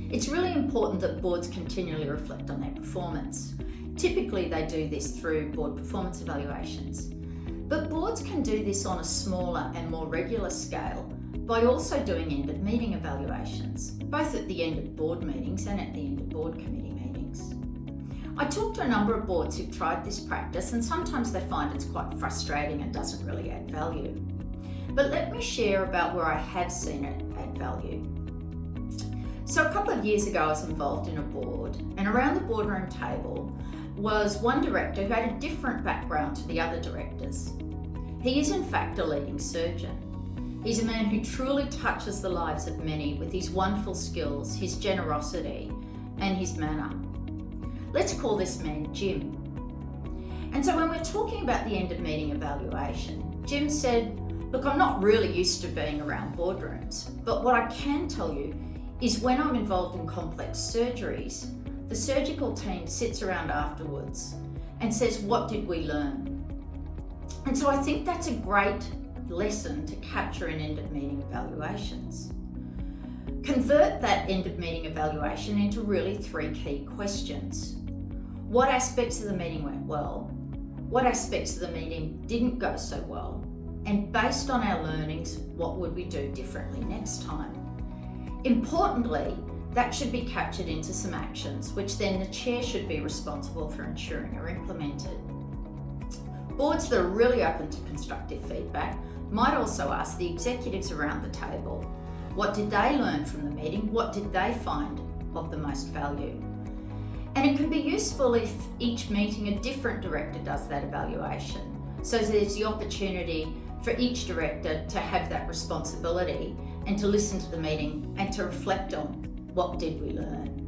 It's really important that boards continually reflect on their performance. Typically, they do this through board performance evaluations. But boards can do this on a smaller and more regular scale by also doing end of meeting evaluations, both at the end of board meetings and at the end of board committee meetings. I talked to a number of boards who've tried this practice, and sometimes they find it's quite frustrating and doesn't really add value. But let me share about where I have seen it add value. So a couple of years ago I was involved in a board, and around the boardroom table was one director who had a different background to the other directors. He is in fact a leading surgeon. He's a man who truly touches the lives of many with his wonderful skills, his generosity and his manner. Let's call this man Jim. And so when we're talking about the end of meeting evaluation, Jim said, "Look, I'm not really used to being around boardrooms, but what I can tell you is when I'm involved in complex surgeries, the surgical team sits around afterwards and says, what did we learn?" And so I think that's a great lesson to capture in end of meeting evaluations. Convert that end of meeting evaluation into really 3 key questions. What aspects of the meeting went well? What aspects of the meeting didn't go so well? And based on our learnings, what would we do differently next time? Importantly, that should be captured into some actions, which then the chair should be responsible for ensuring are implemented. Boards that are really open to constructive feedback might also ask the executives around the table, what did they learn from the meeting? What did they find of the most value? And it can be useful if each meeting a different director does that evaluation. So there's the opportunity for each director to have that responsibility and to listen to the meeting and to reflect on what did we learn.